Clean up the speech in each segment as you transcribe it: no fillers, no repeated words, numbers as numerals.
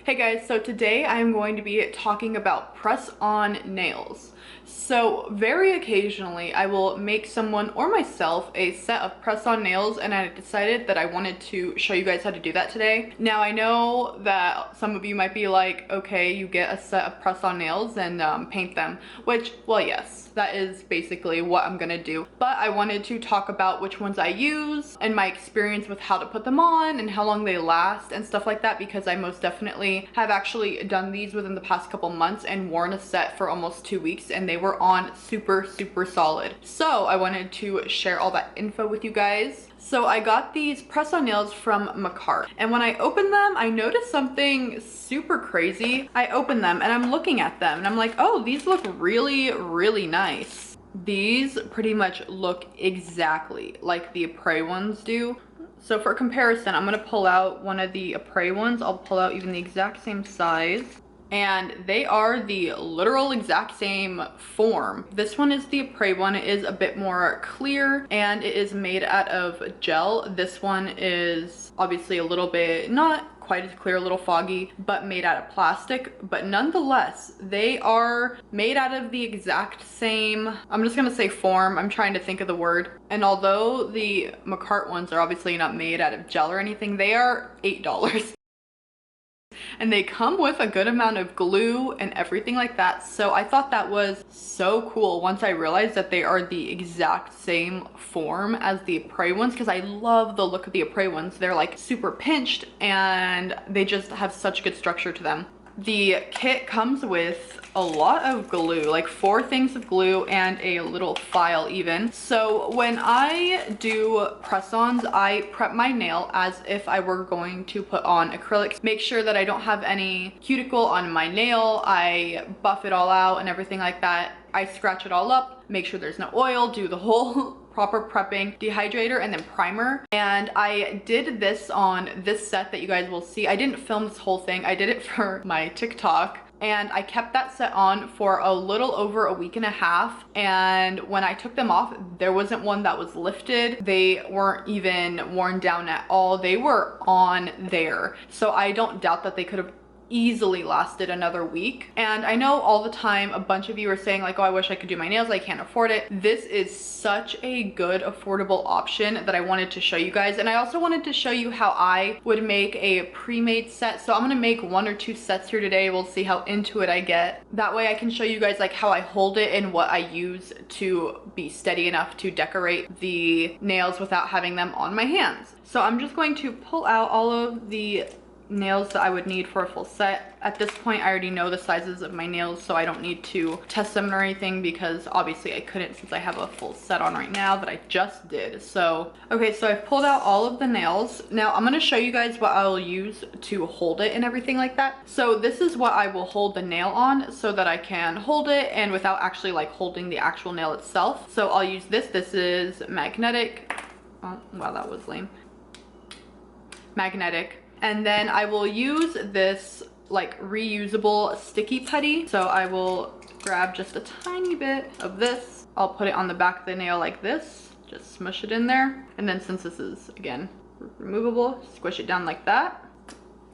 Hey guys, so today I am going to be talking about press-on nails. So very occasionally I will make someone or myself a set of press-on nails, and I decided that I wanted to show you guys how to do that today. Now I know that some of you might be like, okay, you get a set of press-on nails and paint them, which, well, yes, that is basically what I'm gonna do. But I wanted to talk about which ones I use and my experience with how to put them on and how long they last and stuff like that, because I most definitely have actually done these within the past couple months and worn a set for almost 2 weeks, and they were on super solid. So I wanted to share all that info with you guys. So I got these press-on nails from Macart, and when I opened them, I noticed something super crazy. I opened them and I'm looking at them and I'm like, oh, these look really nice. These pretty much look exactly like the Apres ones do. So for comparison, I'm gonna pull out one of the Apres ones. I'll pull out even the exact same size, and they are the literal exact same form. This one is the Apres one. It is a bit more clear and it is made out of gel. This one is obviously a little bit not quite as clear, a little foggy, but made out of plastic. But nonetheless, they are made out of the exact same, I'm just gonna say form, I'm trying to think of the word. And although the Macart ones are obviously not made out of gel or anything, they are $8. And they come with a good amount of glue and everything like that. So I thought that was so cool once I realized that they are the exact same form as the Apres ones, because I love the look of the Apres ones. They're like super pinched and they just have such good structure to them. The kit comes with a lot of glue, like 4 things of glue and a little file even. So when I do press-ons, I prep my nail as if I were going to put on acrylics. Make sure that I don't have any cuticle on my nail. I buff it all out and everything like that. I scratch it all up, make sure there's no oil, do the whole proper prepping, dehydrator, and then primer. And I did this on this set that you guys will see. I didn't film this whole thing. I did it for my TikTok, and I kept that set on for a little over a week and a half. And when I took them off, there wasn't one that was lifted. They weren't even worn down at all. They were on there. So I don't doubt that they could have easily lasted another week. And I know all the time a bunch of you are saying like, oh, I wish I could do my nails, I can't afford it. This is such a good affordable option that I wanted to show you guys. And I also wanted to show you how I would make a pre-made set. So I'm gonna make 1 or 2 sets here today. We'll see how into it I get. That way I can show you guys like how I hold it and what I use to be steady enough to decorate the nails without having them on my hands. So I'm just going to pull out all of the nails that I would need for a full set. At this point, I already know the sizes of my nails, so I don't need to test them or anything, because obviously I couldn't since I have a full set on right now that I just did. So, okay, so I've pulled out all of the nails. Now I'm gonna show you guys what I'll use to hold it and everything like that. So this is what I will hold the nail on so that I can hold it and without actually like holding the actual nail itself. So I'll use this. This is magnetic. Oh, wow, that was lame. Magnetic. And then I will use this like reusable sticky putty. So I will grab just a tiny bit of this. I'll put it on the back of the nail like this, just smush it in there. And then since this is, again, removable, squish it down like that.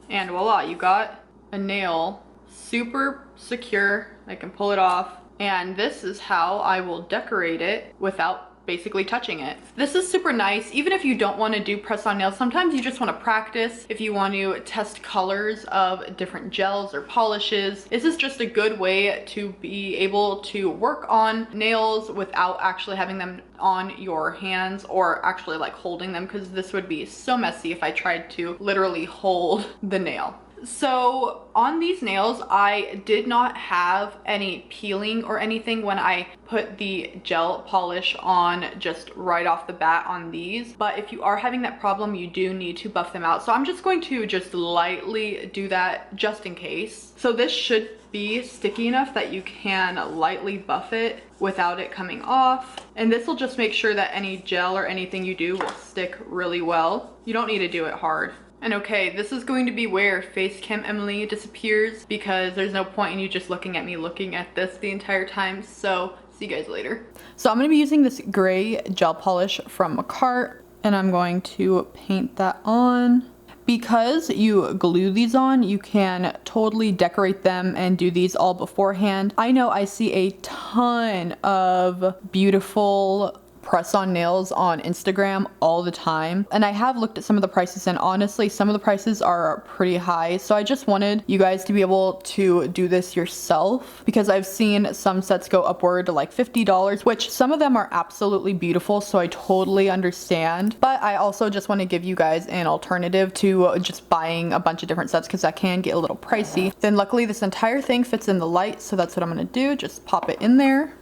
And voila, you got a nail, super secure. I can pull it off. And this is how I will decorate it without basically touching it. This is super nice. Even if you don't want to do press-on nails, sometimes you just want to practice. If you want to test colors of different gels or polishes, this is just a good way to be able to work on nails without actually having them on your hands or actually like holding them, because this would be so messy if I tried to literally hold the nail. So on these nails, I did not have any peeling or anything when I put the gel polish on just right off the bat on these. But if you are having that problem, you do need to buff them out. So I'm just going to just lightly do that just in case. So this should be sticky enough that you can lightly buff it without it coming off. And this will just make sure that any gel or anything you do will stick really well. You don't need to do it hard. And okay, this is going to be where face cam Emily disappears, because there's no point in you just looking at me looking at this the entire time. So see you guys later. So I'm going to be using this gray gel polish from Macart, and I'm going to paint that on. Because you glue these on, you can totally decorate them and do these all beforehand. I know I see a ton of beautiful press-on nails on Instagram all the time, and I have looked at some of the prices, and honestly some of the prices are pretty high, so I just wanted you guys to be able to do this yourself, because I've seen some sets go upward to like $50, which some of them are absolutely beautiful, so I totally understand, but I also just want to give you guys an alternative to just buying a bunch of different sets, because that can get a little pricey. Then luckily this entire thing fits in the light, so that's what I'm going to do, just pop it in there.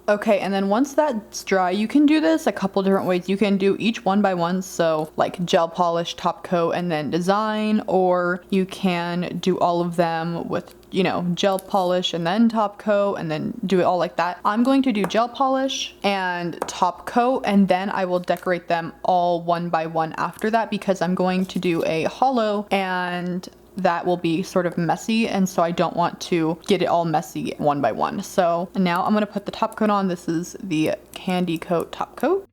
Okay, and then once that's dry, you can do this a couple different ways. You can do each one by one, so like gel polish, top coat, and then design, or you can do all of them with, you know, gel polish and then top coat, and then do it all like that. I'm going to do gel polish and top coat, and then I will decorate them all one by one after that, because I'm going to do a holo, and that will be sort of messy, and so I don't want to get it all messy one by one. So now I'm going to put the top coat on. This is the candy coat top coat,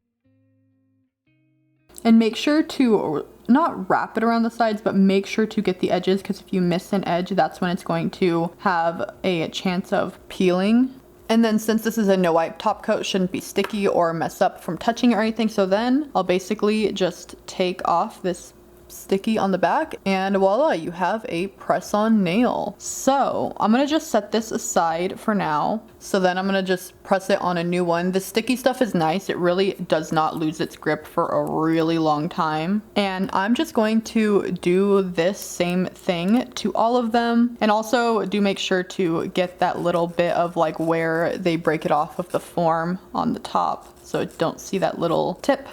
and make sure to not wrap it around the sides, but make sure to get the edges, because if you miss an edge, that's when it's going to have a chance of peeling. And then since this is a no wipe top coat, it shouldn't be sticky or mess up from touching or anything, so then I'll basically just take off this sticky on the back, and voila, you have a press-on nail. So I'm gonna just set this aside for now, so then I'm gonna just press it on a new one. The sticky stuff is nice, it really does not lose its grip for a really long time, and I'm just going to do this same thing to all of them. And also do make sure to get that little bit of like where they break it off of the form on the top, so don't see that little tip.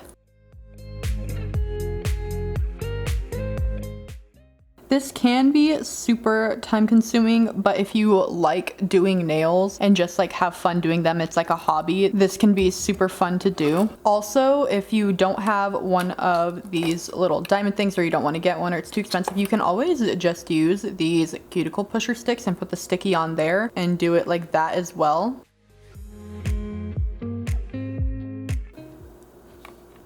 This can be super time consuming, but if you like doing nails and just like have fun doing them, it's like a hobby, this can be super fun to do. Also, if you don't have one of these little diamond things, or you don't want to get one, or it's too expensive, you can always just use these cuticle pusher sticks and put the sticky on there and do it like that as well.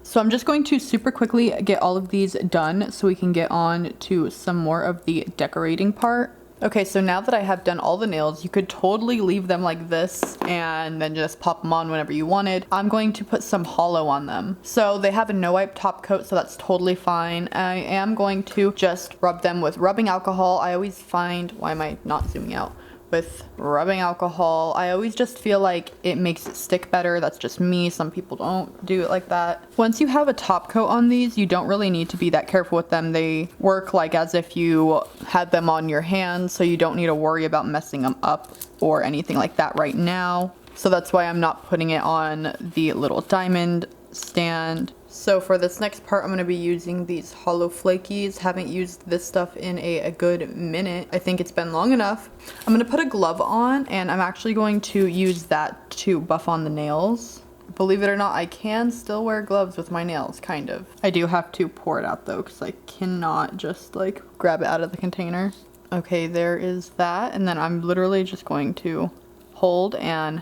So I'm just going to super quickly get all of these done so we can get on to some more of the decorating part. Okay, so now that I have done all the nails, you could totally leave them like this and then just pop them on whenever you wanted. I'm going to put some holo on them. So they have a no wipe top coat, so that's totally fine. I am going to just rub them with rubbing alcohol. I always find, why am I not zooming out? With rubbing alcohol, I always just feel like it makes it stick better. That's just me. Some people don't do it like that. Once you have a top coat on these, you don't really need to be that careful with them. They work like as if you had them on your hands, so you don't need to worry about messing them up or anything like that right now. So that's why I'm not putting it on the little diamond stand. So for this next part, I'm going to be using these holo flakies. Haven't used this stuff in a good minute. I think it's been long enough. I'm going to put a glove on, and I'm actually going to use that to buff on the nails. Believe it or not, I can still wear gloves with my nails, kind of. I do have to pour it out though, because I cannot just like grab it out of the container. Okay, there is that, and then I'm literally just going to hold and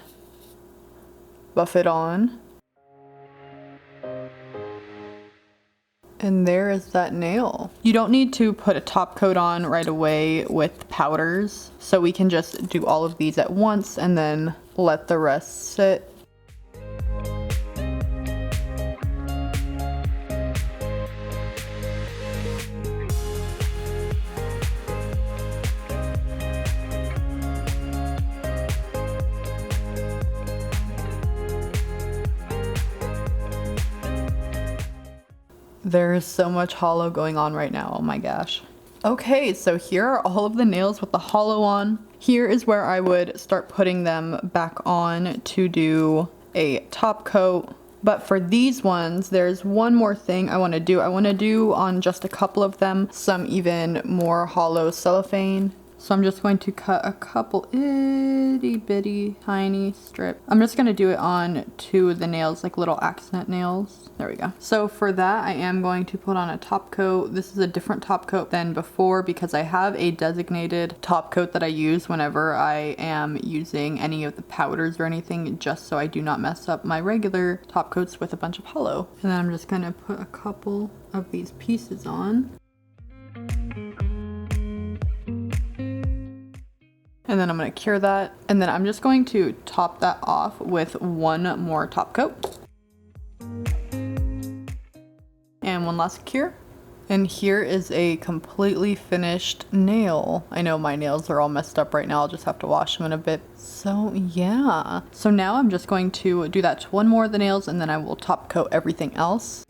buff it on. And there is that nail. You don't need to put a top coat on right away with powders, so we can just do all of these at once and then let the rest sit. There is so much holo going on right now, oh my gosh. Okay, so here are all of the nails with the holo on. Here is where I would start putting them back on to do a top coat. But for these ones, there's one more thing I want to do. I want to do on just a couple of them some even more holo cellophane. So I'm just going to cut a couple itty bitty tiny strips. I'm just going to do it on two of the nails, like little accent nails. There we go. So for that, I am going to put on a top coat. This is a different top coat than before because I have a designated top coat that I use whenever I am using any of the powders or anything, just so I do not mess up my regular top coats with a bunch of holo. And then I'm just going to put a couple of these pieces on. And then I'm gonna cure that. And then I'm just going to top that off with one more top coat. And one last cure. And here is a completely finished nail. I know my nails are all messed up right now. I'll just have to wash them in a bit. So yeah. So now I'm just going to do that to one more of the nails and then I will top coat everything else.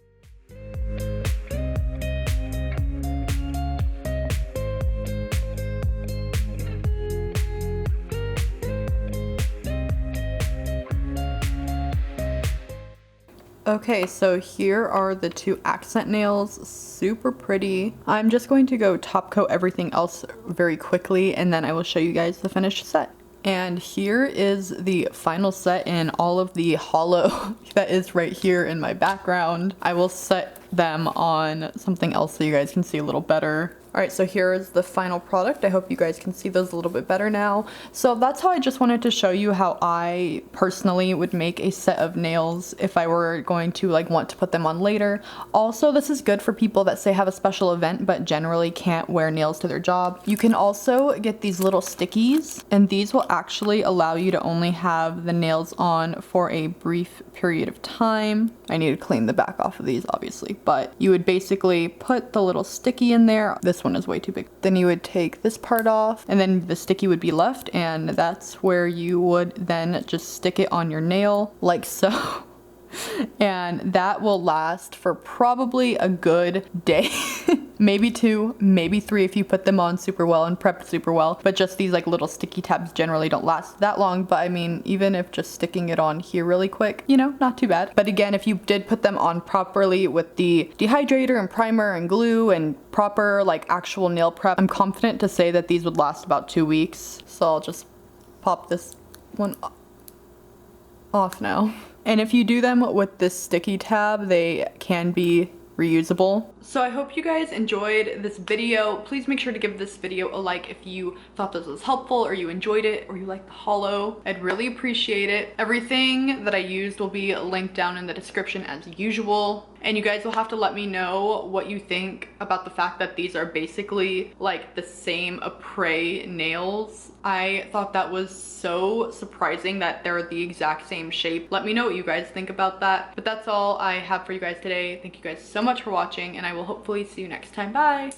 Okay, so here are the two accent nails, super pretty. I'm just going to go top coat everything else very quickly and then I will show you guys the finished set. And here is the final set in all of the holo that is right here in my background. I will set them on something else so you guys can see a little better. Alright, so here is the final product. I hope you guys can see those a little bit better now. So that's how I just wanted to show you how I personally would make a set of nails if I were going to like want to put them on later. Also, this is good for people that say have a special event but generally can't wear nails to their job. You can also get these little stickies and these will actually allow you to only have the nails on for a brief period of time. I need to clean the back off of these obviously, but you would basically put the little sticky in there. This one is way too big. Then you would take this part off and then the sticky would be left and that's where you would then just stick it on your nail like so. And that will last for probably a good day. Maybe 2, maybe 3 if you put them on super well and prep super well. But just these like little sticky tabs generally don't last that long. But I mean, even if just sticking it on here really quick, you know, not too bad. But again, if you did put them on properly with the dehydrator and primer and glue and proper like actual nail prep, I'm confident to say that these would last about 2 weeks. So I'll just pop this one off now. And if you do them with this sticky tab, they can be reusable. So I hope you guys enjoyed this video. Please make sure to give this video a like if you thought this was helpful or you enjoyed it or you like the holo. I'd really appreciate it. Everything that I used will be linked down in the description as usual. And you guys will have to let me know what you think about the fact that these are basically like the same apres nails. I thought that was so surprising that they're the exact same shape. Let me know what you guys think about that. But that's all I have for you guys today. Thank you guys so much for watching and I will hopefully see you next time. Bye!